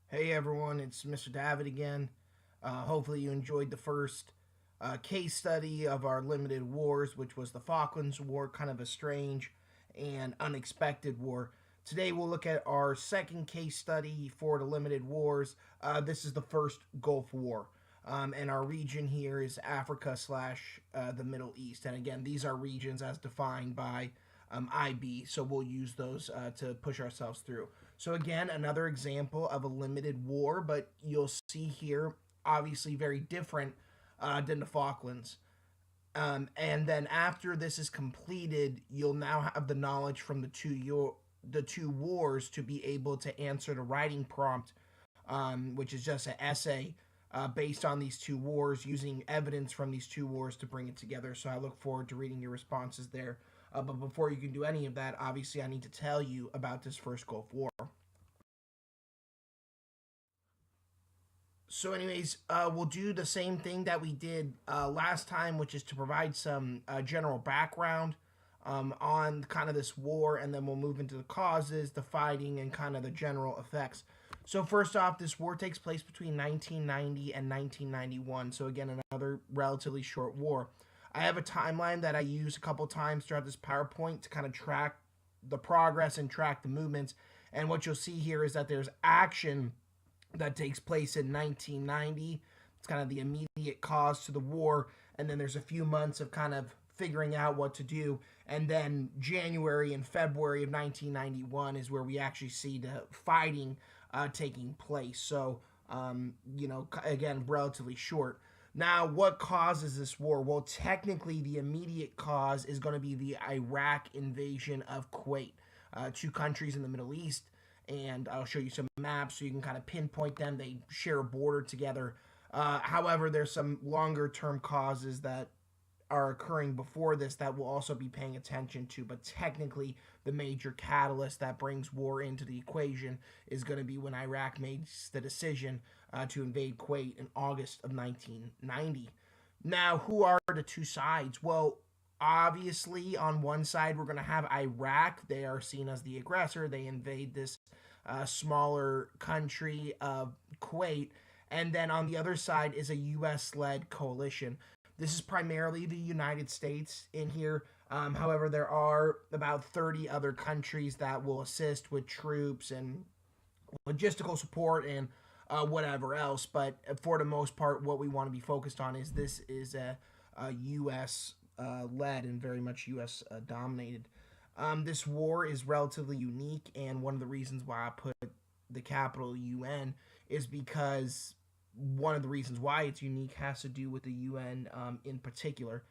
Hey everyone, it's Mr. David again. Hopefully, you enjoyed the first case study of our limited wars, which was the Falklands War, kind of a strange and unexpected war. Today, we'll look at our second case study for the limited wars. This is the first Gulf War. And our region here is Africa slash the Middle East. And again, these are regions as defined by IB, so we'll use those to push ourselves through. So again, another example of a limited war, but you'll see here obviously very different than the Falklands. And then after this is completed, you'll now have the knowledge from the two wars to be able to answer the writing prompt, which is just an essay based on these two wars, using evidence from these two wars to bring it together. So I look forward to reading your responses there. But before you can do any of that, obviously, I need to tell you about this first Gulf War. So, anyways, we'll do the same thing that we did last time, which is to provide some general background on kind of this war, and then we'll move into the causes, the fighting, and kind of the general effects. So, first off, this war takes place between 1990 and 1991. So, again, another relatively short war. I have a timeline that I use a couple times throughout this PowerPoint to kind of track the progress and track the movements. And what you'll see here is that there's action that takes place in 1990. It's kind of the immediate cause to the war. And then there's a few months of kind of figuring out what to do. And then January and February of 1991 is where we actually see the fighting taking place. So, again, relatively short. Now, what causes this war? Well, technically, the immediate cause is going to be the Iraq invasion of Kuwait, two countries in the Middle East. And I'll show you some maps so you can kind of pinpoint them. They share a border together. However, there's some longer term causes that are occurring before this that we'll also be paying attention to. But technically, the major catalyst that brings war into the equation is going to be when Iraq makes the decision to invade Kuwait in August of 1990. Now, who are the two sides? Well, obviously, on one side, we're going to have Iraq. They are seen as the aggressor. They invade this smaller country of Kuwait. And then on the other side is a U.S. led coalition. This is primarily the United States in here. However, there are about 30 other countries that will assist with troops and logistical support and whatever else. But for the most part, what we want to be focused on is this is a U.S. Led and very much U.S. Dominated. This war is relatively unique, and one of the reasons why I put the capital UN is because one of the reasons why it's unique has to do with the UN in particular.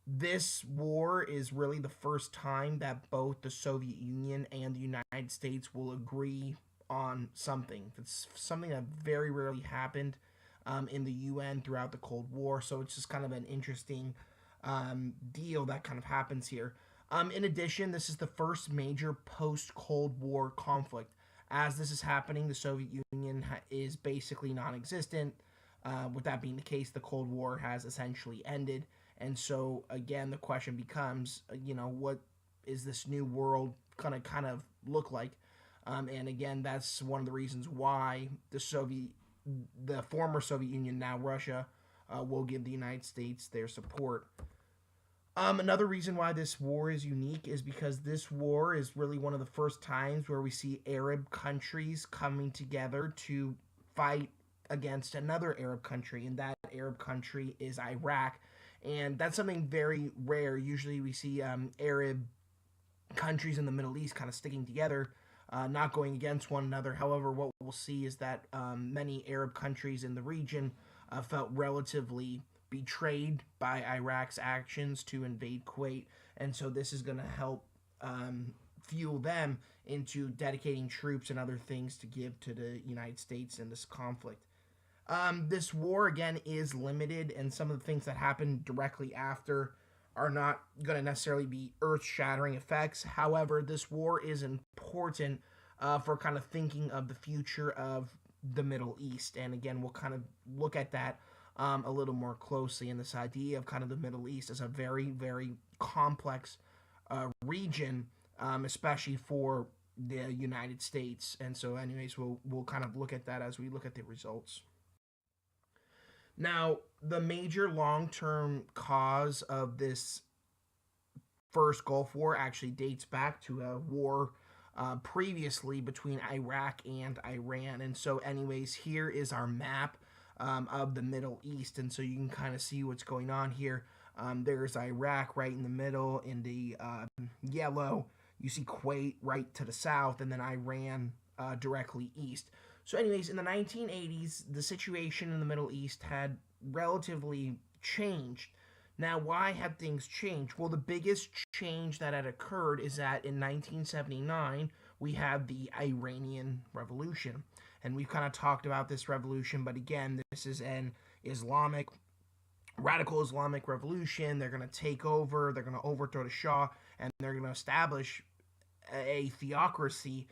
This war is really the first time that both the Soviet Union and the United States will agree on something. It's something that very rarely happened in the UN throughout the Cold War, so it's just kind of an interesting deal that kind of happens here. In addition, this is the first major post Cold War conflict. As this is happening, the Soviet Union is basically non existent. With that being the case, the Cold War has essentially ended. And so, again, the question becomes, what is this new world going to kind of look like? And again, that's one of the reasons why the former Soviet Union, now Russia, will give the United States their support. Another reason why this war is unique is because this war is really one of the first times where we see Arab countries coming together to fight against another Arab country, and that Arab country is Iraq. And that's something very rare. Usually, we see Arab countries in the Middle East kind of sticking together, not going against one another. However, what we'll see is that many Arab countries in the region felt relatively betrayed by Iraq's actions to invade Kuwait, and so this is going to help fuel them into dedicating troops and other things to give to the United States in this conflict. This war again is limited, and some of the things that happen directly after are not going to necessarily be earth-shattering effects. However, this war is important for kind of thinking of the future of the Middle East, and again, we'll kind of look at that a little more closely in this idea of kind of the Middle East as a very, very complex region, especially for the United States. And so, anyways, we'll kind of look at that as we look at the results. Now, the major long-term cause of this first Gulf War actually dates back to a war previously between Iraq and Iran. And so, anyways, here is our map of the Middle East. And so you can kind of see what's going on here. There's Iraq right in the middle in the yellow. You see Kuwait right to the south, and then Iran directly east. So, anyways, in the 1980s, the situation in the Middle East had relatively changed. Now, why had things changed? Well, the biggest change that had occurred is that in 1979, we had the Iranian Revolution. And we've kind of talked about this revolution, but again, this is an radical Islamic revolution. They're going to take over, they're going to overthrow the Shah, and they're going to establish a theocracy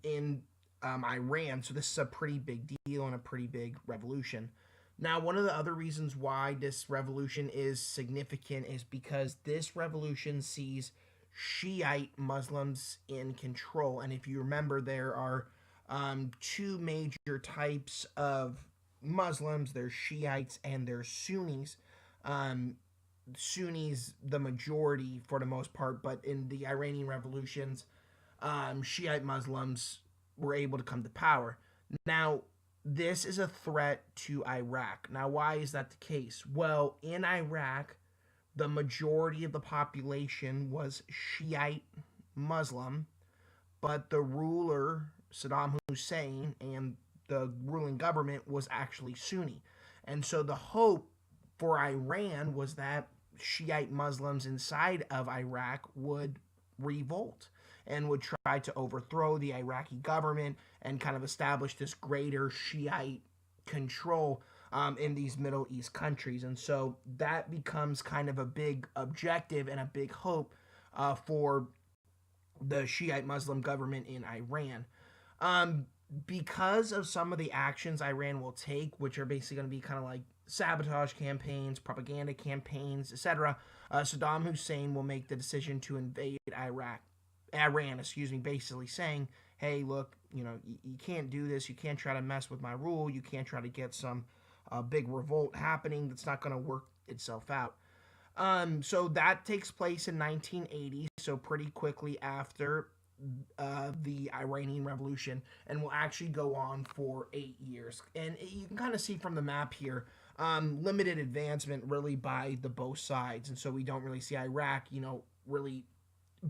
in Iran. So this is a pretty big deal and a pretty big revolution. Now, one of the other reasons why this revolution is significant is because this revolution sees Shiite Muslims in control. And if you remember, there are two major types of Muslims. There's Shiites and there's Sunnis. Sunnis, the majority for the most part, but in the Iranian revolutions, Shiite Muslims were able to come to power. Now, this is a threat to Iraq. Now, why is that the case? Well, in Iraq, the majority of the population was Shiite Muslim, but the ruler, Saddam Hussein, and the ruling government was actually Sunni. And so the hope for Iran was that Shiite Muslims inside of Iraq would revolt and would try to overthrow the Iraqi government and kind of establish this greater Shiite control in these Middle East countries. And so that becomes kind of a big objective and a big hope for the Shiite Muslim government in Iran. Because of some of the actions Iran will take, which are basically going to be kind of like sabotage campaigns, propaganda campaigns, etc., Saddam Hussein will make the decision to invade Iran, basically saying, hey, look, you can't do this. You can't try to mess with my rule. You can't try to get some big revolt happening that's not going to work itself out. So that takes place in 1980, so pretty quickly after the Iranian Revolution, and will actually go on for 8 years. And you can kind of see from the map here, limited advancement really by the both sides. And so we don't really see Iraq, really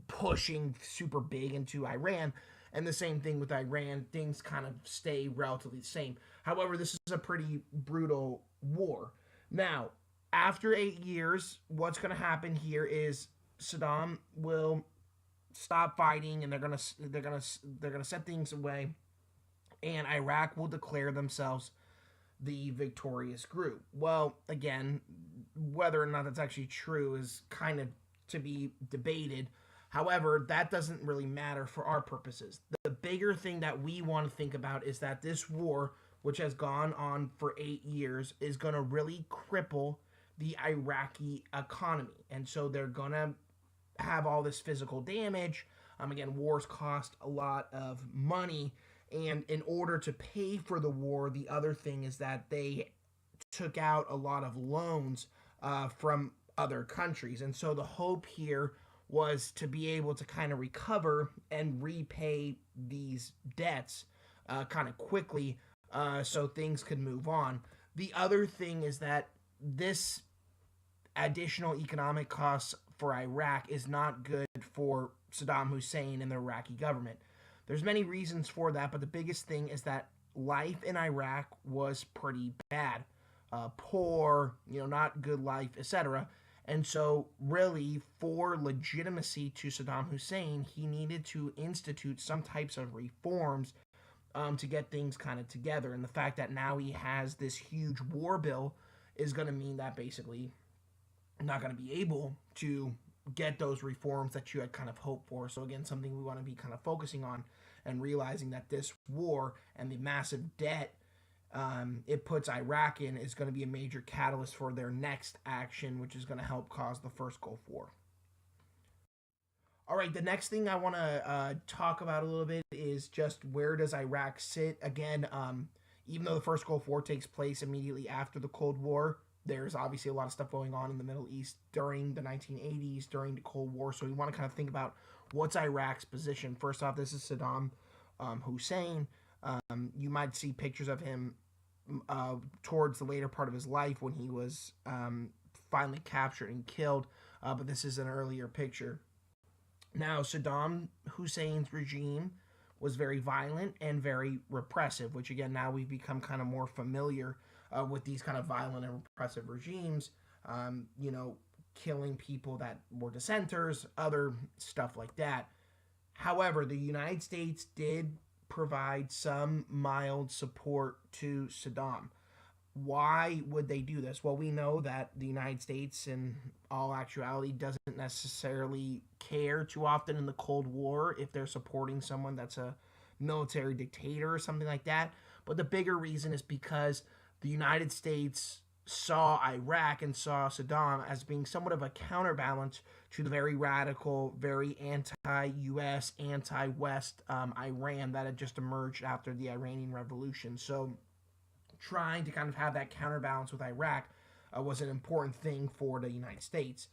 pushing super big into Iran. And the same thing with Iran, things kind of stay relatively the same. However, this is a pretty brutal war. Now, after 8 years, what's going to happen here is Saddam will stop fighting, and they're gonna set things away, and Iraq will declare themselves the victorious group. Well, again, whether or not that's actually true is kind of to be debated. However, that doesn't really matter for our purposes. The bigger thing that we want to think about is that this war, which has gone on for 8 years, is going to really cripple the Iraqi economy. And so they're going to have all this physical damage. Again, wars cost a lot of money. And in order to pay for the war, the other thing is that they took out a lot of loans from other countries. And so the hope here was to be able to kind of recover and repay these debts kind of quickly so things could move on. The other thing is that this additional economic costs for Iraq is not good for Saddam Hussein and the Iraqi government. There's many reasons for that, but the biggest thing is that life in Iraq was pretty bad. Poor, not good life, etc. And so, really, for legitimacy to Saddam Hussein, he needed to institute some types of reforms to get things kind of together. And the fact that now he has this huge war bill is going to mean that basically not going to be able to get those reforms that you had kind of hoped for. So again, something we want to be kind of focusing on and realizing that this war and the massive debt it puts Iraq in is going to be a major catalyst for their next action, which is going to help cause the first Gulf War. All right, the next thing I want to talk about a little bit is just where does Iraq sit? Again, even though the first Gulf War takes place immediately after the Cold War, there's obviously a lot of stuff going on in the Middle East during the 1980s, during the Cold War. So we want to kind of think about what's Iraq's position. First off, this is Saddam Hussein. You might see pictures of him towards the later part of his life when he was finally captured and killed, but this is an earlier picture. Now, Saddam Hussein's regime was very violent and very repressive, which again, now we've become kind of more familiar with these kind of violent and repressive regimes, you know, killing people that were dissenters, other stuff like that. However, the United States did provide some mild support to Saddam. Why would they do this? Well, we know that the United States, in all actuality, doesn't necessarily care too often in the Cold War if they're supporting someone that's a military dictator or something like that. But the bigger reason is because the United States saw Iraq and saw Saddam as being somewhat of a counterbalance to the very radical, very anti-US, anti-West Iran that had just emerged after the Iranian Revolution. So trying to kind of have that counterbalance with Iraq was an important thing for the United States.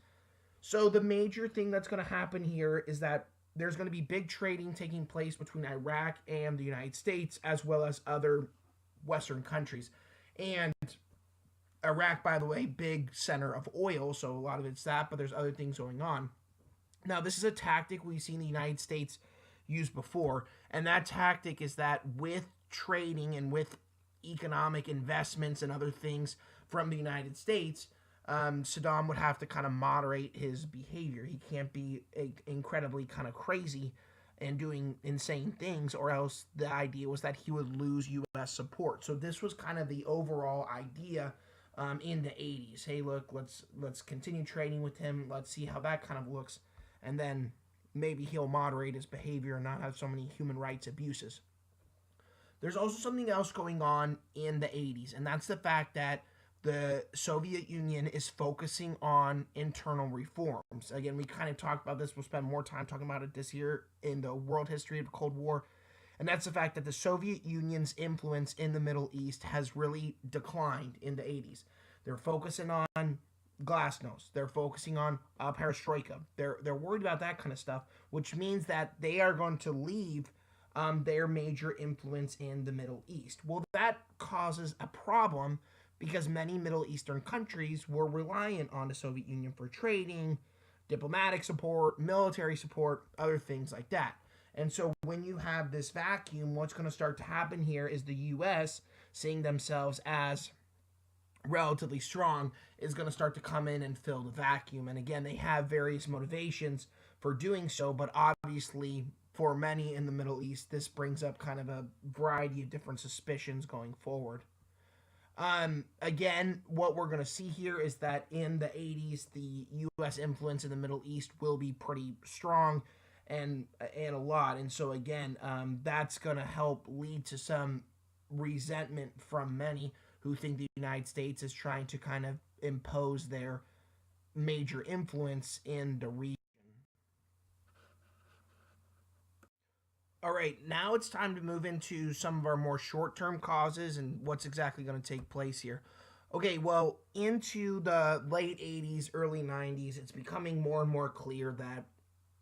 So the major thing that's going to happen here is that there's going to be big trading taking place between Iraq and the United States, as well as other Western countries. And Iraq, by the way, big center of oil, so a lot of it's that, but there's other things going on. Now, this is a tactic we've seen the United States use before, and that tactic is that with trading and with economic investments and other things from the United States, Saddam would have to kind of moderate his behavior. He can't be incredibly kind of crazy and doing insane things, or else the idea was that he would lose U.S. support. So this was kind of the overall idea in the 80s. Hey, look, let's continue trading with him. Let's see how that kind of looks, and then maybe he'll moderate his behavior and not have so many human rights abuses. There's also something else going on in the 80s, and that's the fact that the Soviet Union is focusing on internal reforms. Again, we kind of talked about this. We'll spend more time talking about it this year in the world history of the Cold War. And that's the fact that the Soviet Union's influence in the Middle East has really declined in the 80s. They're focusing on glasnost. They're focusing on perestroika. They're worried about that kind of stuff, which means that they are going to leave their major influence in the Middle East. Well, that causes a problem because many Middle Eastern countries were reliant on the Soviet Union for trading, diplomatic support, military support, other things like that. And so when you have this vacuum, what's going to start to happen here is the U.S., seeing themselves as relatively strong, is going to start to come in and fill the vacuum. And again, they have various motivations for doing so, but obviously for many in the Middle East, this brings up kind of a variety of different suspicions going forward. Again, what we're going to see here is that in the 80s, the U.S. influence in the Middle East will be pretty strong and a lot. And so, again, that's going to help lead to some resentment from many who think the United States is trying to kind of impose their major influence in the region. All right, now it's time to move into some of our more short-term causes and what's exactly going to take place here. Okay, well, into the late 80s, early 90s, it's becoming more and more clear that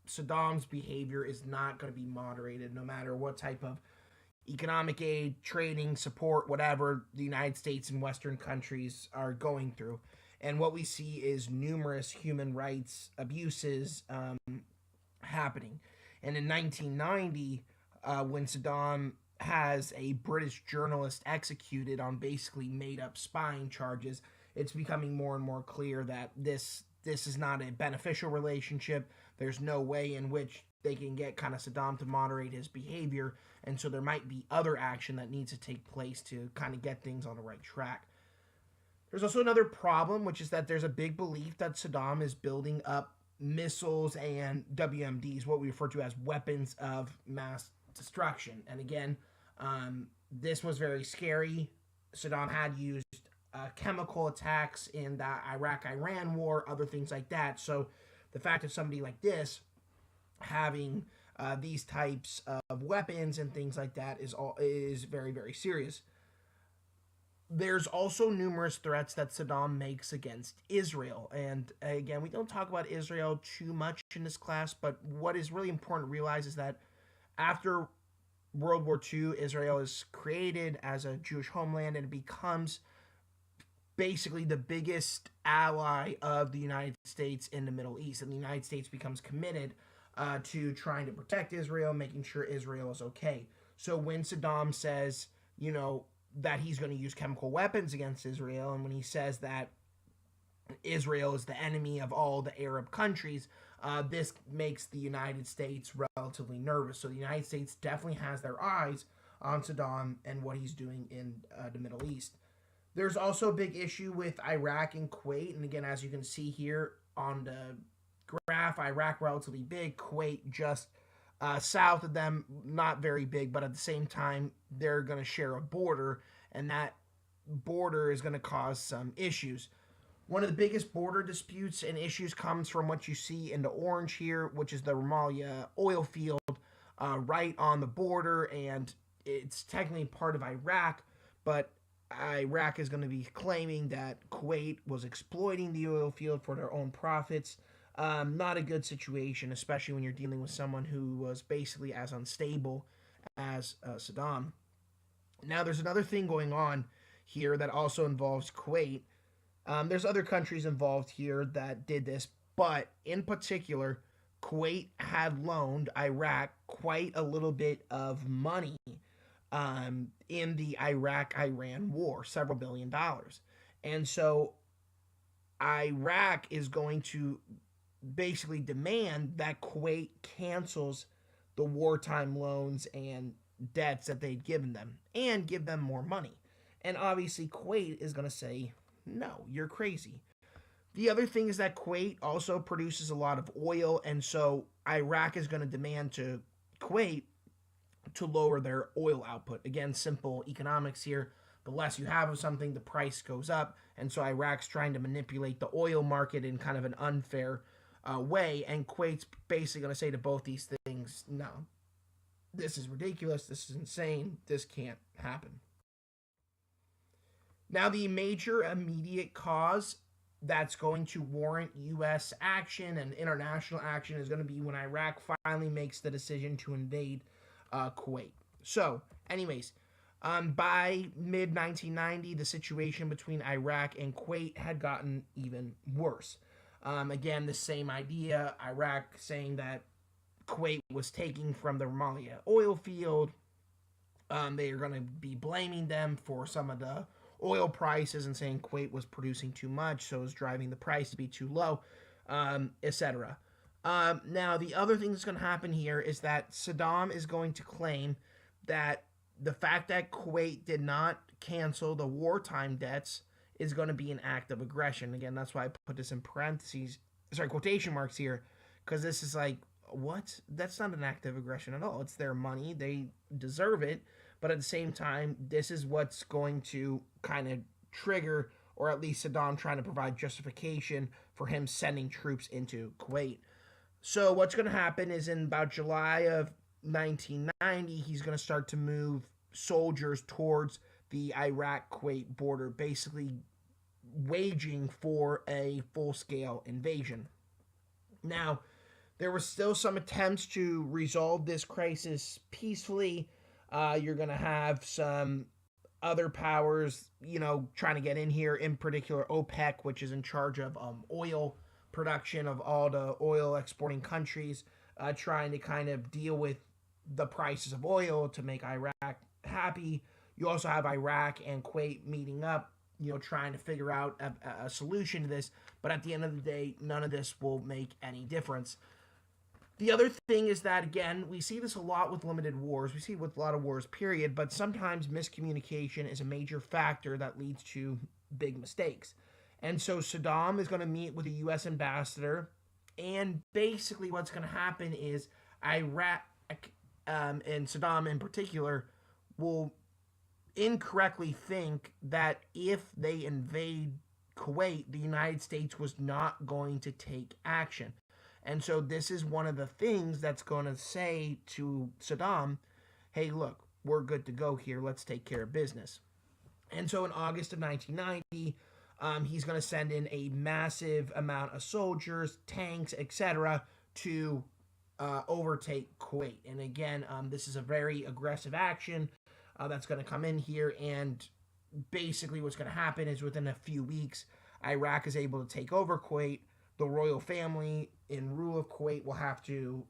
Saddam's behavior is not going to be moderated no matter what type of economic aid, trading, support, whatever the United States and Western countries are going through. And what we see is numerous human rights abuses happening. And in 1990, when Saddam has a British journalist executed on basically made-up spying charges, it's becoming more and more clear that this is not a beneficial relationship. There's no way in which they can get kind of Saddam to moderate his behavior, and so there might be other action that needs to take place to kind of get things on the right track. There's also another problem, which is that there's a big belief that Saddam is building up missiles and WMDs, what we refer to as weapons of mass destruction. And again, this was very scary. Saddam had used chemical attacks in the Iraq-Iran war, other things like that. So the fact of somebody like this having these types of weapons and things like that is very, very serious. There's also numerous threats that Saddam makes against Israel. And again, we don't talk about Israel too much in this class, but what is really important to realize is that after World War II, Israel is created as a Jewish homeland and it becomes basically the biggest ally of the United States in the Middle East. And the United States becomes committed to trying to protect Israel, making sure Israel is okay. So when Saddam says, that he's going to use chemical weapons against Israel, and when he says that Israel is the enemy of all the Arab countries, this makes the United States relatively nervous. So the United States definitely has their eyes on Saddam and what he's doing in the Middle East. There's also a big issue with Iraq and Kuwait. And again, as you can see here on the graph, Iraq relatively big, Kuwait just south of them, not very big, but at the same time, they're going to share a border, and that border is going to cause some issues. One of the biggest border disputes and issues comes from what you see in the orange here, which is the Rumalia oil field right on the border, and it's technically part of Iraq, but Iraq is going to be claiming that Kuwait was exploiting the oil field for their own profits. Not a good situation, especially when you're dealing with someone who was basically as unstable as Saddam. Now, there's another thing going on here that also involves Kuwait. There's other countries involved here that did this, but in particular, Kuwait had loaned Iraq quite a little bit of money in the Iraq-Iran war, several $billions. And so Iraq is going to basically demand that Kuwait cancels the wartime loans and debts that they'd given them and give them more money. And obviously, Kuwait is going to say, no, you're crazy. The other thing is that Kuwait also produces a lot of oil, and so Iraq is going to demand to Kuwait to lower their oil output. Again, simple economics here. The less you have of something, the price goes up. And so Iraq's trying to manipulate the oil market in kind of an unfair way. And Kuwait's basically going to say to both these things, no, this is ridiculous. This is insane. This can't happen. Now, the major immediate cause that's going to warrant U.S. action and international action is going to be when Iraq finally makes the decision to invade Kuwait. So, anyways, by mid 1990, the situation between Iraq and Kuwait had gotten even worse. Again, the same idea, Iraq saying that Kuwait was taking from the Rumalia oil field. They are going to be blaming them for some of the oil prices and saying Kuwait was producing too much, so it was driving the price to be too low, etc. Now, the other thing that's going to happen here is that Saddam is going to claim that the fact that Kuwait did not cancel the wartime debts is going to be an act of aggression. Again, that's why I put this in parentheses, quotation marks here, because this is like, what? That's not an act of aggression at all. It's their money. They deserve it. But at the same time, this is what's going to kind of trigger, or at least Saddam trying to provide justification for him sending troops into Kuwait. So what's going to happen is in about July of 1990, he's going to start to move soldiers towards the Iraq-Kuwait border, basically waging for a full-scale invasion. Now, there were still some attempts to resolve this crisis peacefully. You're going to have some other powers, trying to get in here, in particular OPEC, which is in charge of oil production of all the oil exporting countries, trying to kind of deal with the prices of oil to make Iraq happy. You also have Iraq and Kuwait meeting up, trying to figure out a solution to this. But at the end of the day, none of this will make any difference. The other thing is that, again, we see this a lot with limited wars. We see it with a lot of wars, period. But sometimes miscommunication is a major factor that leads to big mistakes. And so Saddam is going to meet with a U.S. ambassador. And basically what's going to happen is Iraq, and Saddam in particular, will incorrectly think that if they invade Kuwait, the United States was not going to take action. And so this is one of the things that's going to say to Saddam, hey, look, we're good to go here. Let's take care of business. And so in August of 1990, he's going to send in a massive amount of soldiers, tanks, etc., to overtake Kuwait. And again, this is a very aggressive action that's going to come in here. And basically, what's going to happen is within a few weeks, Iraq is able to take over Kuwait. The royal family in rule of Kuwait will have to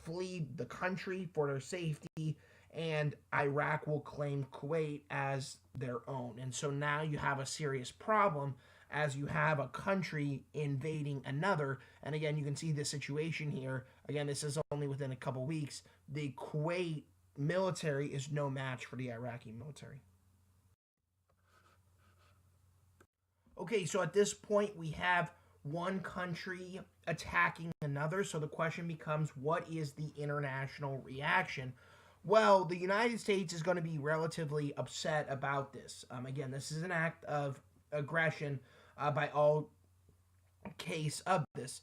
flee the country for their safety, and Iraq will claim Kuwait as their own. And so now you have a serious problem as you have a country invading another. And again, you can see this situation here. Again, this is only within a couple weeks. The Kuwait military is no match for the Iraqi military. Okay, so at this point, we have one country attacking another. So the question becomes, what is the international reaction? Well, the United States is going to be relatively upset about this. Again, this is an act of aggression by all case of this.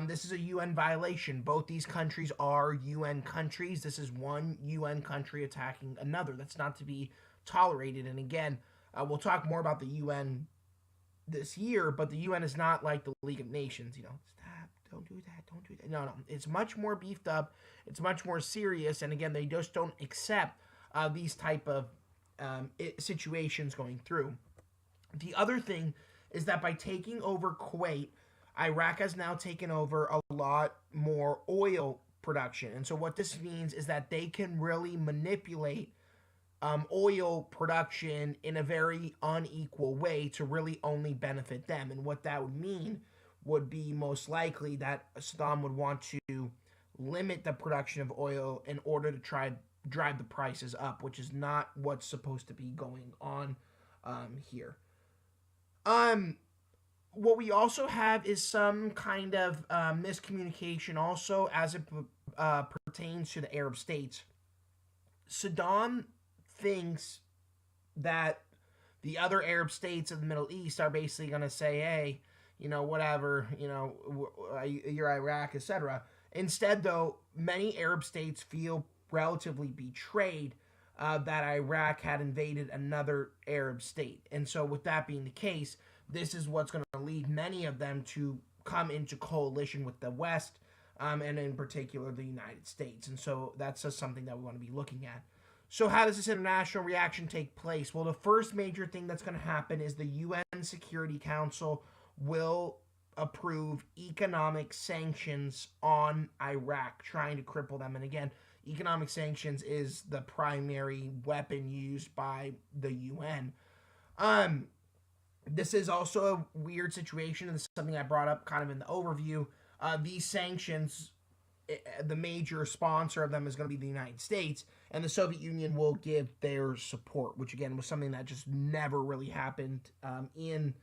This is a UN violation. Both these countries are UN countries. This is one UN country attacking another. That's not to be tolerated. And again, we'll talk more about the UN this year, but the UN is not like the League of Nations, stop, don't do that. No, it's much more beefed up, it's much more serious, and again, they just don't accept these type of situations going through. The other thing is that by taking over Kuwait, Iraq has now taken over a lot more oil production, and so what this means is that they can really manipulate oil production in a very unequal way to really only benefit them. And what that would mean would be most likely that Saddam would want to limit the production of oil in order to try drive the prices up, which is not what's supposed to be going on here. What we also have is some kind of miscommunication also as it pertains to the Arab states. Saddam thinks that the other Arab states of the Middle East are basically going to say, hey, whatever, you're Iraq, etc. Instead, though, many Arab states feel relatively betrayed that Iraq had invaded another Arab state. And so with that being the case, this is what's going to lead many of them to come into coalition with the West, and in particular the United States. And so that's just something that we want to be looking at. So how does this international reaction take place? Well, the first major thing that's going to happen is the UN Security Council will approve economic sanctions on Iraq, trying to cripple them. And again, economic sanctions is the primary weapon used by the UN. This is also a weird situation, and this is something I brought up kind of in the overview. These sanctions, the major sponsor of them is going to be the United States, and the Soviet Union will give their support, which again was something that just never really happened in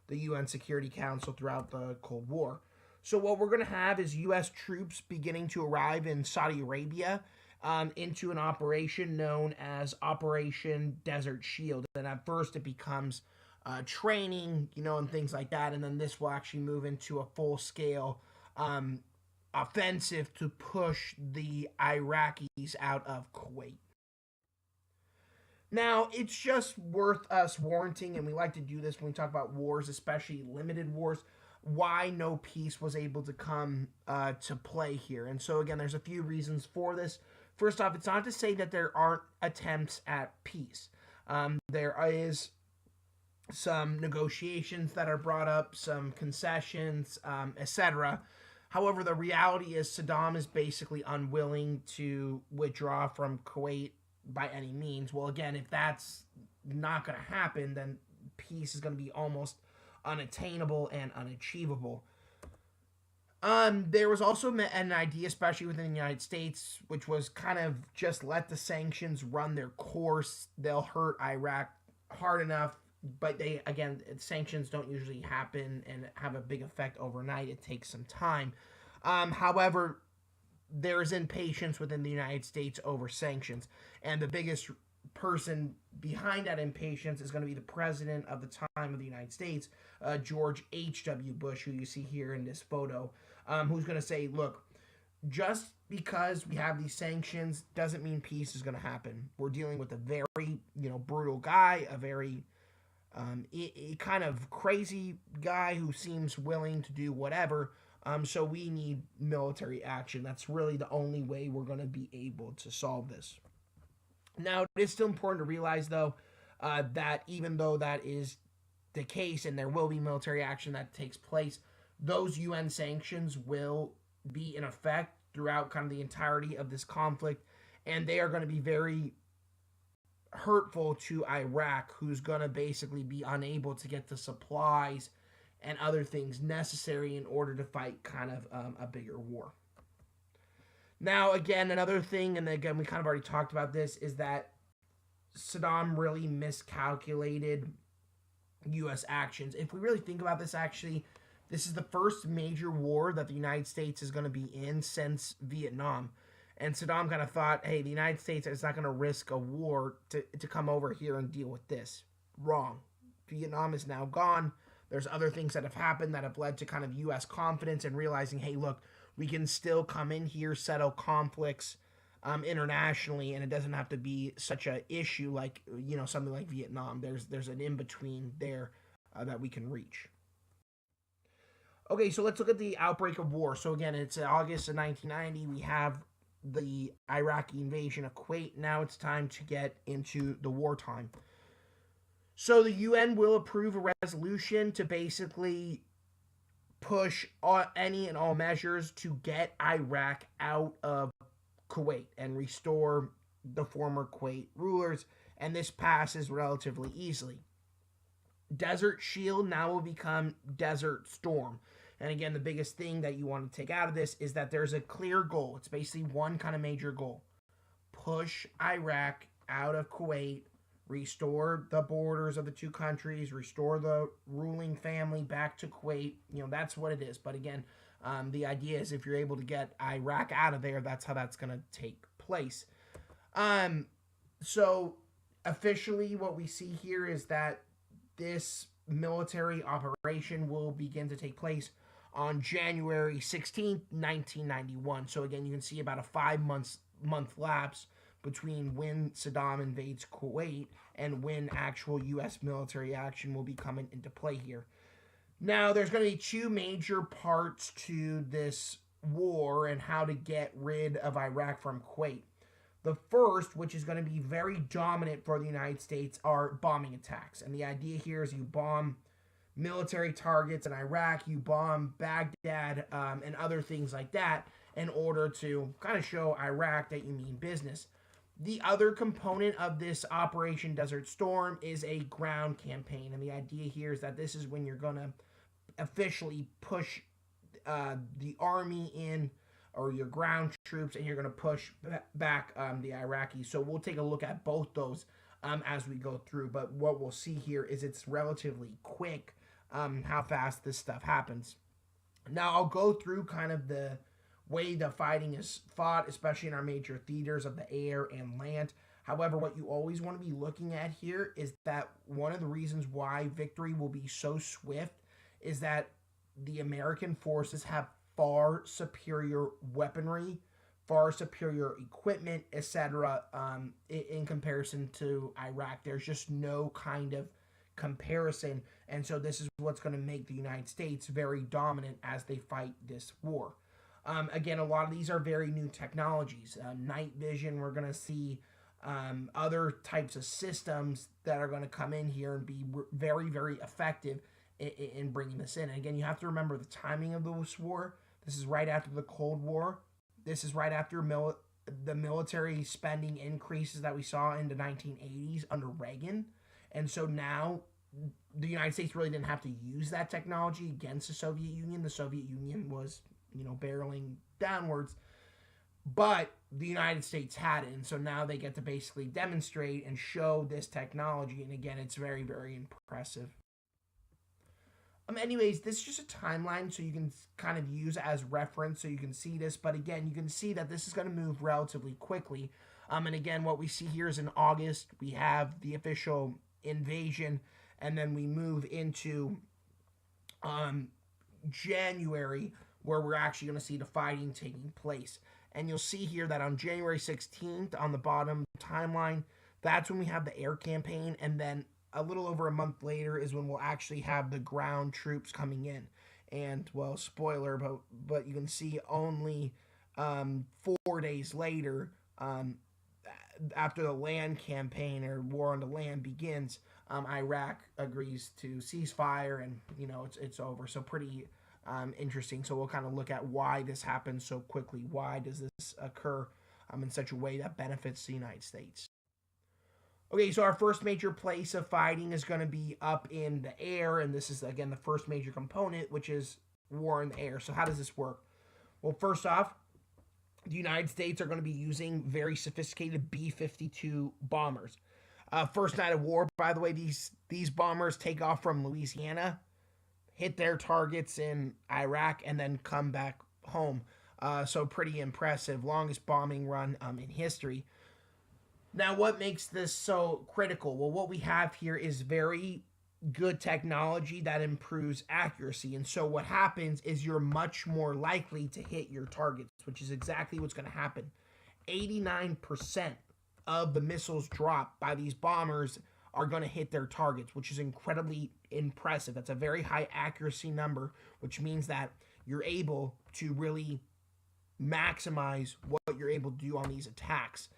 the UN Security Council throughout the Cold War. So what we're going to have is U.S. troops beginning to arrive in Saudi Arabia into an operation known as Operation Desert Shield. And at first it becomes training, and things like that, and then this will actually move into a full-scale offensive to push the Iraqis out of Kuwait. Now, it's just worth us warranting, and we like to do this when we talk about wars, especially limited wars, why no peace was able to come to play here. And so, again, there's a few reasons for this. First off, it's not to say that there aren't attempts at peace. There is some negotiations that are brought up, some concessions, etc. However, the reality is Saddam is basically unwilling to withdraw from Kuwait by any means. Well, again, if that's not going to happen, then peace is going to be almost unattainable and unachievable. There was also an idea, especially within the United States, which was kind of just let the sanctions run their course. They'll hurt Iraq hard enough, but sanctions don't usually happen and have a big effect overnight. It takes some time. However, there is impatience within the United States over sanctions, and the biggest person behind that impatience is going to be the president of the time of the United States, George H.W. Bush, who you see here in this photo. who's going to say, look, just because we have these sanctions doesn't mean peace is going to happen. We're dealing with a very, brutal guy, a very kind of crazy guy who seems willing to do whatever. So we need military action. That's really the only way we're going to be able to solve this. Now, it is still important to realize, though, that even though that is the case and there will be military action that takes place, those UN sanctions will be in effect throughout kind of the entirety of this conflict, and they are going to be very hurtful to Iraq, who's going to basically be unable to get the supplies and other things necessary in order to fight kind of a bigger war. Now, again, another thing, and again, we kind of already talked about this, is that Saddam really miscalculated U.S. actions. If we really think about this, actually, this is the first major war that the United States is going to be in since Vietnam. And Saddam kind of thought, hey, the United States is not going to risk a war to come over here and deal with this. Wrong. Vietnam is now gone. There's other things that have happened that have led to kind of U.S. confidence and realizing, hey, look, we can still come in here, settle conflicts internationally, and it doesn't have to be such an issue like, something like Vietnam. There's an in-between there that we can reach. Okay, so let's look at the outbreak of war. So again, it's August of 1990. We have the Iraqi invasion of Kuwait. Now it's time to get into the wartime. So the UN will approve a resolution to basically push any and all measures to get Iraq out of Kuwait and restore the former Kuwait rulers, and this passes relatively easily. Desert Shield now will become Desert Storm. And again, the biggest thing that you want to take out of this is that there's a clear goal. It's basically one kind of major goal. Push Iraq out of Kuwait, restore the borders of the two countries, restore the ruling family back to Kuwait. That's what it is. But again, the idea is if you're able to get Iraq out of there, that's how that's going to take place. So officially what we see here is that this military operation will begin to take place on January 16th, 1991. So again, you can see about a 5-month lapse between when Saddam invades Kuwait and when actual U.S. military action will be coming into play here. Now, there's going to be two major parts to this war and how to get rid of Iraq from Kuwait. The first, which is going to be very dominant for the United States, are bombing attacks. And the idea here is you bomb military targets in Iraq, you bomb Baghdad, and other things like that in order to kind of show Iraq that you mean business. The other component of this Operation Desert Storm is a ground campaign. And the idea here is that this is when you're going to officially push the army in, or your ground troops, and you're going to push back the Iraqis. So we'll take a look at both those as we go through. But what we'll see here is it's relatively quick how fast this stuff happens. Now, I'll go through kind of the way the fighting is fought, especially in our major theaters of the air and land. However, what you always want to be looking at here is that one of the reasons why victory will be so swift is that the American forces have far superior weaponry, far superior equipment, etc. In comparison to Iraq. There's just no kind of comparison, and so this is what's going to make the United States very dominant as they fight this war. Again, a lot of these are very new technologies. Night vision, we're going to see other types of systems that are going to come in here and be very, very effective in bringing this in. And again, you have to remember the timing of this war. This is right after the Cold War. This is right after the military spending increases that we saw in the 1980s under Reagan. And so now the United States really didn't have to use that technology against the Soviet Union. The Soviet Union was, barreling downwards. But the United States had it. And so now they get to basically demonstrate and show this technology. And again, it's very, very impressive. Anyways, this is just a timeline so you can kind of use as reference so you can see this. But again, you can see that this is going to move relatively quickly. And again, what we see here is in August, we have the official invasion. And then we move into January, where we're actually going to see the fighting taking place. And you'll see here that on January 16th, on the bottom timeline, that's when we have the air campaign. And then a little over a month later is when we'll actually have the ground troops coming in. And, well, spoiler, but you can see only 4 days later, after the land campaign or war on the land begins, Iraq agrees to ceasefire, and it's over. So pretty interesting. So we'll kind of look at why this happens so quickly. Why does this occur in such a way that benefits the United States? Okay, so our first major place of fighting is going to be up in the air, and this is again the first major component, which is war in the air. So how does this work? Well, first off, the United States are going to be using very sophisticated B-52 bombers. First night of war, by the way, these bombers take off from Louisiana, hit their targets in Iraq, and then come back home. So pretty impressive. Longest bombing run in history. Now, what makes this so critical? Well, what we have here is very good technology that improves accuracy. And so what happens is you're much more likely to hit your targets, which is exactly what's going to happen. 89% of the missiles dropped by these bombers are going to hit their targets, which is incredibly impressive. That's a very high accuracy number, which means that you're able to really maximize what you're able to do on these attacks.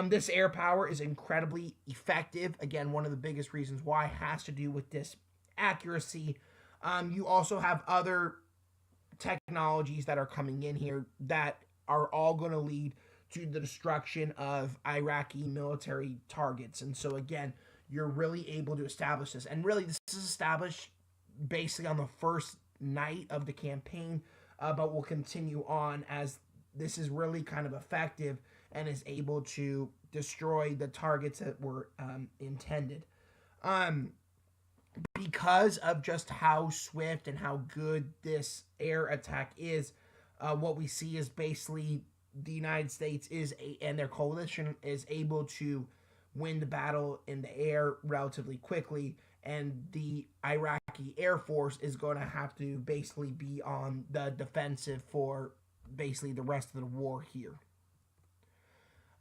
This air power is incredibly effective. Again, one of the biggest reasons why has to do with this accuracy. You also have other technologies that are coming in here that are all going to lead to the destruction of Iraqi military targets. And so, again, you're really able to establish this. And really, this is established basically on the first night of the campaign, but will continue on as this is really kind of effective and is able to destroy the targets that were intended. Because of just how swift and how good this air attack is, what we see is basically the United States and their coalition is able to win the battle in the air relatively quickly, and the Iraqi Air Force is going to have to basically be on the defensive for basically the rest of the war here.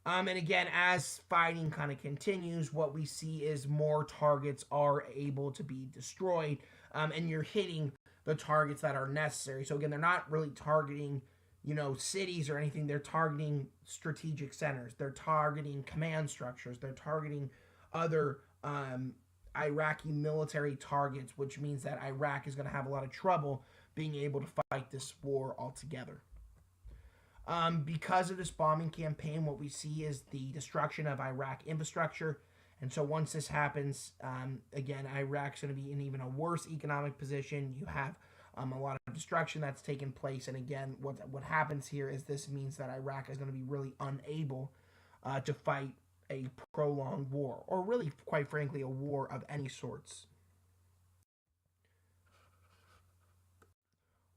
And again, as fighting kind of continues, what we see is more targets are able to be destroyed, and you're hitting the targets that are necessary. So again, they're not really targeting, cities or anything. They're targeting strategic centers. They're targeting command structures. They're targeting other Iraqi military targets, which means that Iraq is going to have a lot of trouble being able to fight this war altogether. Because of this bombing campaign, what we see is the destruction of Iraq infrastructure. And so once this happens, again, Iraq's going to be in even a worse economic position. You have a lot of destruction that's taken place. And again, what happens here is this means that Iraq is going to be really unable to fight a prolonged war, or really, quite frankly, a war of any sorts.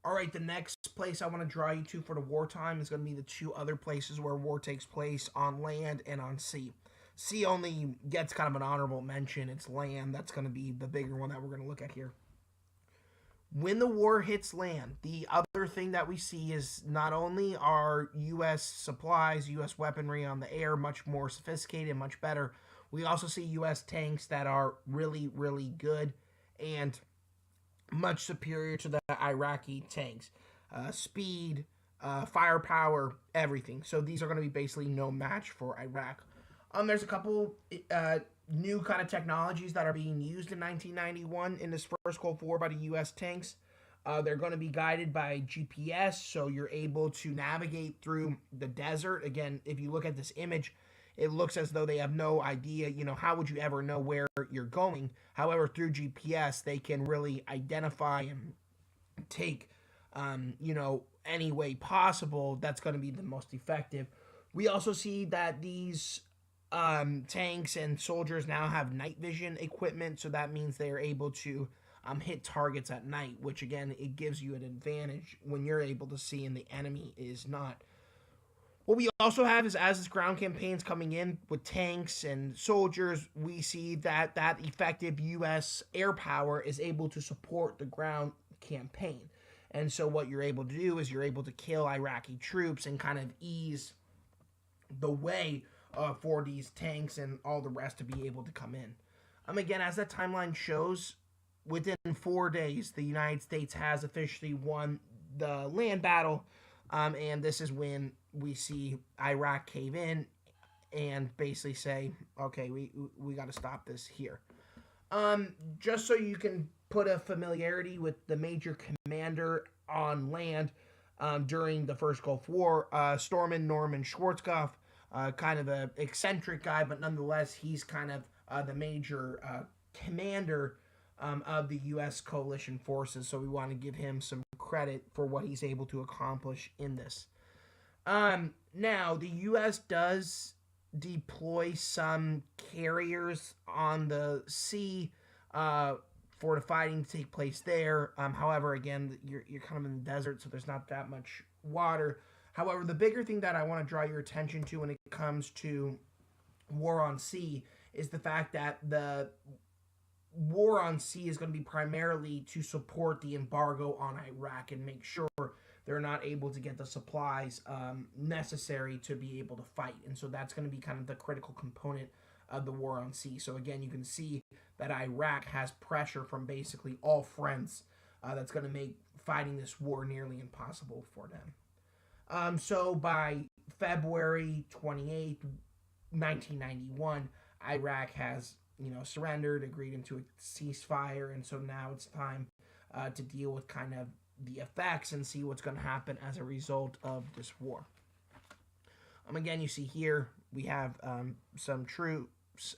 All right, the next place I want to draw you to for the wartime is going to be the two other places where war takes place, on land and on sea. Sea only gets kind of an honorable mention. It's land. That's going to be the bigger one that we're going to look at here. When the war hits land, the other thing that we see is not only are U.S. supplies, U.S. weaponry on the air much more sophisticated, much better, we also see U.S. tanks that are really, really good and much superior to the Iraqi tanks. Speed, firepower, everything. So these are going to be basically no match for Iraq. There's a couple new kind of technologies that are being used in 1991 in this first Gulf War by the U.S. tanks. They're going to be guided by GPS, so you're able to navigate through the desert. Again, if you look at this image, it looks as though they have no idea, how would you ever know where you're going? However, through GPS, they can really identify and take, any way possible that's going to be the most effective. We also see that these tanks and soldiers now have night vision equipment, so that means they are able to hit targets at night, which again, it gives you an advantage when you're able to see and the enemy is not. What we also have is, as this ground campaign's coming in with tanks and soldiers, we see that effective U.S. air power is able to support the ground campaign. And so what you're able to do is you're able to kill Iraqi troops and kind of ease the way for these tanks and all the rest to be able to come in. Again, as that timeline shows, within 4 days, the United States has officially won the land battle, and this is when we see Iraq cave in and basically say, okay, we got to stop this here. Just so you can put a familiarity with the major commander on land during the first Gulf War, Stormin Norman Schwarzkopf, kind of an eccentric guy, but nonetheless, he's kind of the major commander of the U.S. coalition forces, so we want to give him some credit for what he's able to accomplish in this. Now, the U.S. does deploy some carriers on the sea for the fighting to take place there. However, again, you're kind of in the desert, so there's not that much water. However, the bigger thing that I want to draw your attention to when it comes to war on sea is the fact that the war on sea is going to be primarily to support the embargo on Iraq and make sure they're not able to get the supplies necessary to be able to fight. And so that's going to be kind of the critical component of the war on sea. So again, you can see that Iraq has pressure from basically all fronts that's going to make fighting this war nearly impossible for them. So by February 28th, 1991, Iraq has, surrendered, agreed into a ceasefire, and so now it's time to deal with kind of the effects and see what's going to happen as a result of this war. Again, you see here we have some troops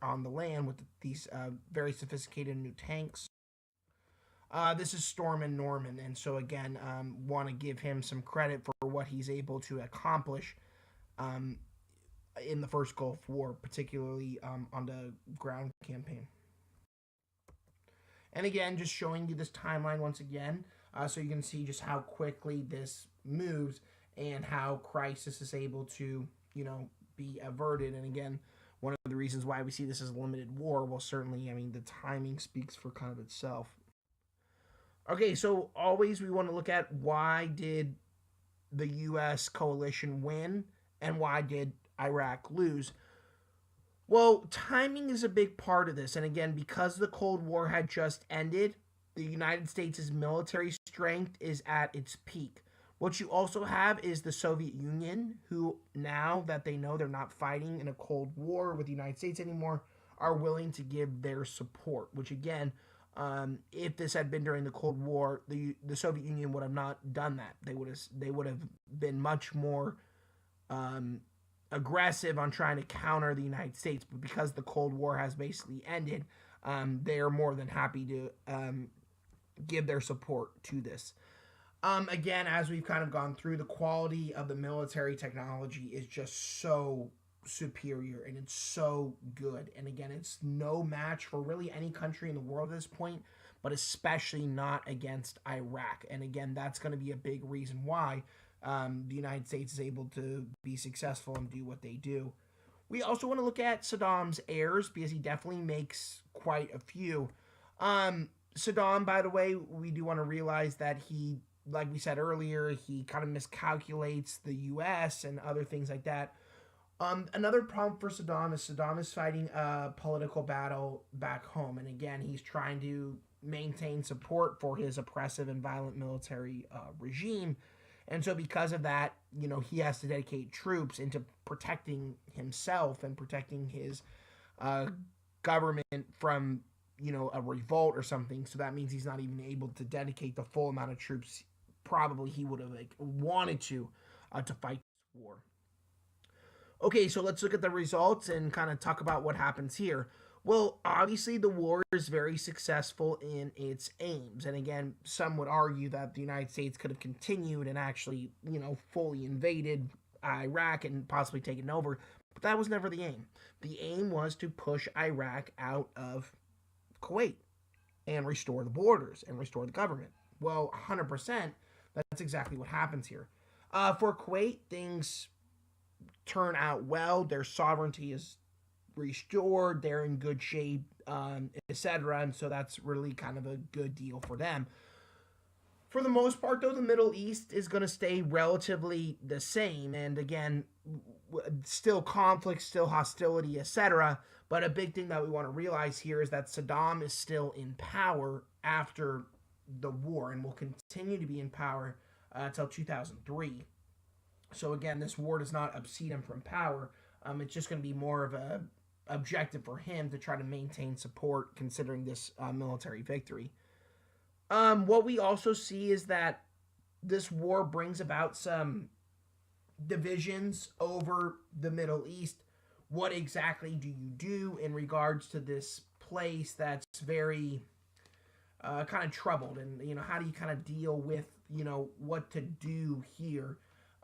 on the land with these very sophisticated new tanks. This is Stormin Norman, and so again, want to give him some credit for what he's able to accomplish in the first Gulf War, particularly on the ground campaign. And again, just showing you this timeline once again, so you can see just how quickly this moves and how crisis is able to, be averted. And again, one of the reasons why we see this as a limited war, well, certainly, the timing speaks for kind of itself. Okay, so always we want to look at why did the U.S. coalition win and why did Iraq lose? Well, timing is a big part of this. And again, because the Cold War had just ended, the United States' military strength is at its peak. What you also have is the Soviet Union, who now that they know they're not fighting in a Cold War with the United States anymore, are willing to give their support, which again, if this had been during the Cold War, the Soviet Union would have not done that. They would have been much more aggressive on trying to counter the United States. But because the Cold War has basically ended, they are more than happy to give their support to this. Again, as we've kind of gone through, the quality of the military technology is just so superior and it's so good. And again, it's no match for really any country in the world at this point, but especially not against Iraq. And again, that's going to be a big reason why the United States is able to be successful and do what they do. We also want to look at Saddam's heirs because he definitely makes quite a few. Saddam, by the way, we do want to realize that he, like we said earlier, he kind of miscalculates the U.S. and other things like that. Another problem for Saddam is fighting a political battle back home. And again, he's trying to maintain support for his oppressive and violent military regime. And so because of that, he has to dedicate troops into protecting himself and protecting his government from, a revolt or something. So that means he's not even able to dedicate the full amount of troops probably he would have wanted to fight this war. Okay, so let's look at the results and kind of talk about what happens here. Well, obviously the war is very successful in its aims. And again, some would argue that the United States could have continued and actually, fully invaded Iraq and possibly taken over. But that was never the aim. The aim was to push Iraq out of Kuwait and restore the borders and restore the government. Well, 100%, that's exactly what happens here. For Kuwait, things turn out well. Their sovereignty is restored. They're in good shape, etc. And so that's really kind of a good deal for them. For the most part, though, the Middle East is going to stay relatively the same. And again, still conflict, still hostility, etc. But a big thing that we want to realize here is that Saddam is still in power after the war and will continue to be in power until 2003. So again, this war does not unseat him from power. It's just going to be more of a objective for him to try to maintain support considering this military victory. What we also see is that this war brings about some divisions over the Middle East. What exactly do you do in regards to this place that's very kind of troubled, and how do you kind of deal with what to do here,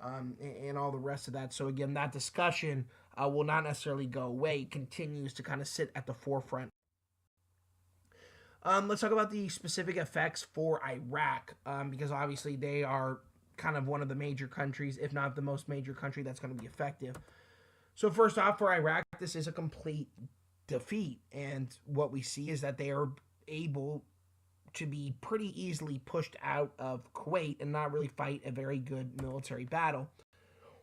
and all the rest of that. So again, that discussion will not necessarily go away. It continues to kind of sit at the forefront. Let's talk about the specific effects for Iraq, because obviously they are kind of one of the major countries, if not the most major country, that's going to be effective. So first off, for Iraq, this is a complete defeat, and what we see is that they are able to be pretty easily pushed out of Kuwait and not really fight a very good military battle.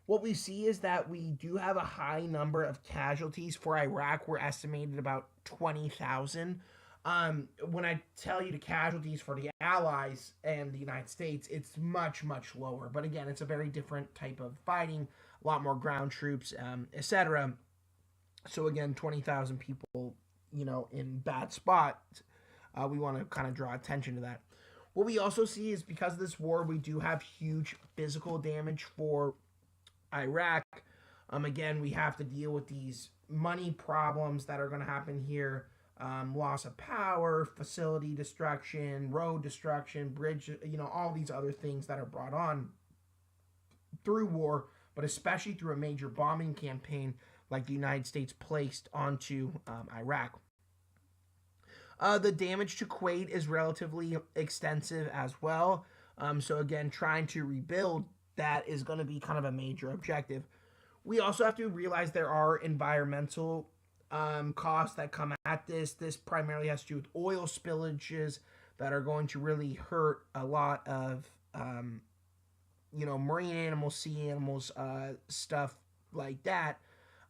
What we see is that we do have a high number of casualties for Iraq. We're estimated about 20,000. When I tell you the casualties for the Allies and the United States, it's much, much lower. But again, it's a very different type of fighting, a lot more ground troops, etc. So again, 20,000 people, in bad spots. We want to kind of draw attention to that. What we also see is because of this war, we do have huge physical damage for Iraq. Again, we have to deal with these money problems that are going to happen here. Loss of power, facility destruction, road destruction, bridge, all these other things that are brought on through war, but especially through a major bombing campaign like the United States placed onto Iraq. The damage to Kuwait is relatively extensive as well. So again, trying to rebuild that is going to be kind of a major objective. We also have to realize there are environmental costs that come at this. This primarily has to do with oil spillages that are going to really hurt a lot of, marine animals, sea animals, stuff like that.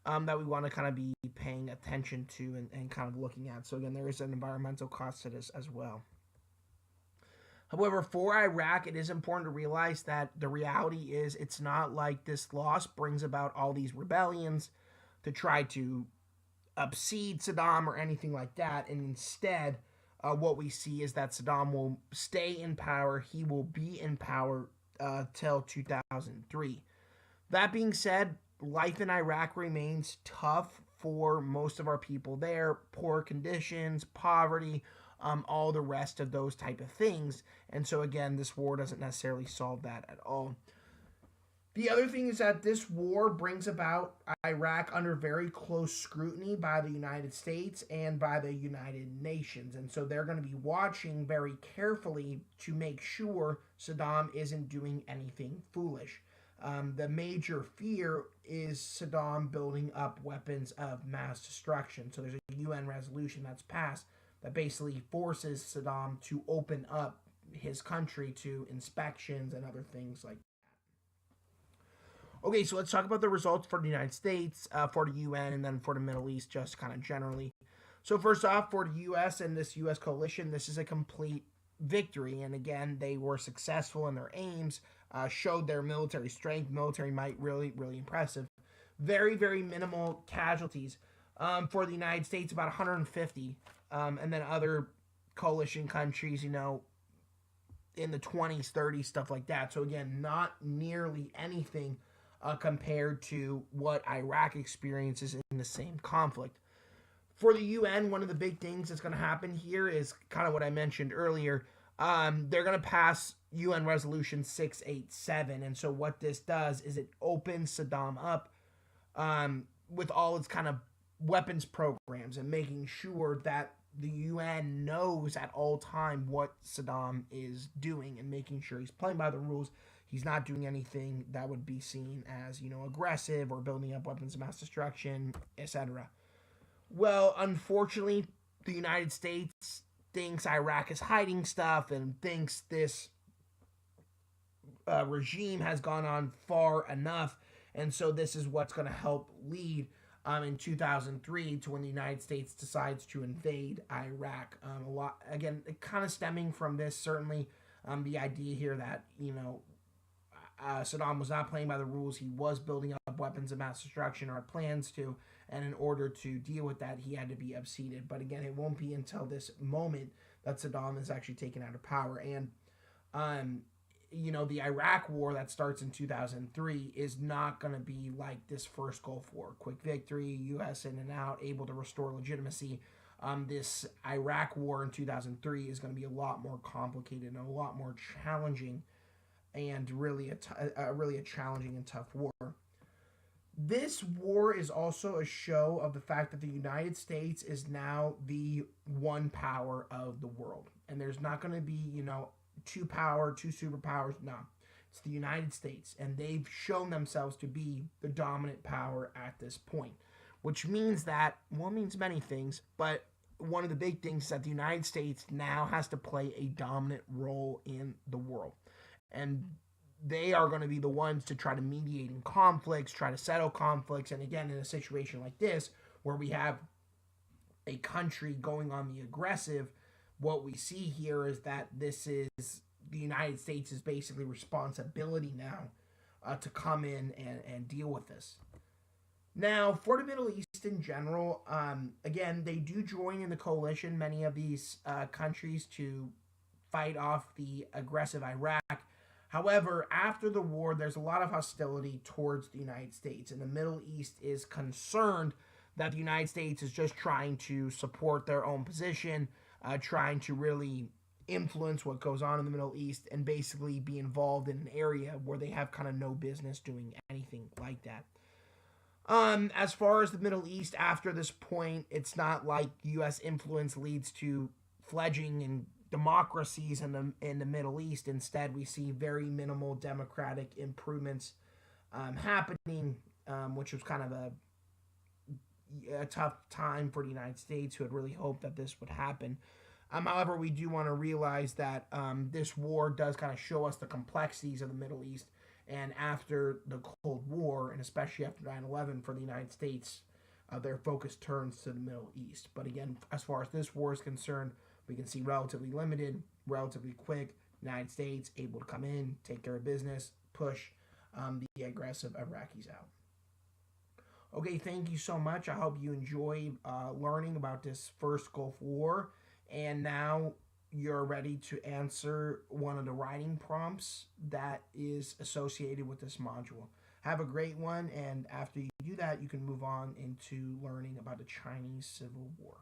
That we want to kind of be paying attention to and kind of looking at. So again, there is an environmental cost to this as well. However, for Iraq, it is important to realize that the reality is it's not like this loss brings about all these rebellions to try to upseed Saddam or anything like that. And instead, what we see is that Saddam will stay in power. He will be in power till 2003. That being said, life in Iraq remains tough for most of our people there. Poor conditions, poverty, all the rest of those type of things. And so again, this war doesn't necessarily solve that at all. The other thing is that this war brings about Iraq under very close scrutiny by the United States and by the United Nations. And so they're going to be watching very carefully to make sure Saddam isn't doing anything foolish. The major fear is Saddam building up weapons of mass destruction. So there's a UN resolution that's passed that basically forces Saddam to open up his country to inspections and other things like that. Okay, so let's talk about the results for the United States, for the UN, and then for the Middle East, just kind of generally. So first off, for the U.S. and this U.S. coalition, this is a complete victory. And again, they were successful in their aims, showed their military strength, military might, really, really impressive. Very, very minimal casualties. For the United States, about 150. And then other coalition countries, in the 20s, 30s, stuff like that. So again, not nearly anything compared to what Iraq experiences in the same conflict. For the UN, one of the big things that's going to happen here is kind of what I mentioned earlier. They're going to pass UN Resolution 687. And so what this does is it opens Saddam up with all its kind of weapons programs and making sure that the UN knows at all time what Saddam is doing and making sure he's playing by the rules. He's not doing anything that would be seen as, aggressive or building up weapons of mass destruction, etc. Well, unfortunately, the United States thinks Iraq is hiding stuff and thinks this regime has gone on far enough, and so this is what's going to help lead in 2003 to when the United States decides to invade Iraq. A lot again, kind of stemming from this certainly the idea here that Saddam was not playing by the rules. He was building up weapons of mass destruction or plans to, and in order to deal with that, he had to be upseated. But again, it won't be until this moment that Saddam is actually taken out of power. And the Iraq War that starts in 2003 is not going to be like this first Gulf War. Quick victory, U.S. in and out, able to restore legitimacy. This Iraq War in 2003 is going to be a lot more complicated and a lot more challenging, and really a challenging and tough war. This war is also a show of the fact that the United States is now the one power of the world, and there's not going to be two superpowers. No, it's the United States, and they've shown themselves to be the dominant power at this point, which means that, well, it means many things, but one of the big things is that the United States now has to play a dominant role in the world, and they are going to be the ones to try to mediate in conflicts, try to settle conflicts, and again, in a situation like this, where we have a country going on the aggressive, what we see here is that this is the United States' basically responsibility now to come in and deal with this. Now, for the Middle East in general, again, they do join in the coalition, many of these countries, to fight off the aggressive Iraq. However, after the war, there's a lot of hostility towards the United States, and the Middle East is concerned that the United States is just trying to support their own position, trying to really influence what goes on in the Middle East, and basically be involved in an area where they have kind of no business doing anything like that. As far as the Middle East after this point, it's not like U.S. influence leads to fledgling and democracies in the Middle East. Instead, we see very minimal democratic improvements happening, which was kind of a tough time for the United States, who had really hoped that this would happen. However, we do want to realize that this war does kind of show us the complexities of the Middle East, and after the Cold War, and especially after 9/11 for the United States, their focus turns to the Middle East. But again, as far as this war is concerned, we can see relatively limited, relatively quick. United States able to come in, take care of business, push the aggressive Iraqis out. Okay, thank you so much. I hope you enjoy learning about this first Gulf War. And now you're ready to answer one of the writing prompts that is associated with this module. Have a great one, and after you do that, you can move on into learning about the Chinese Civil War.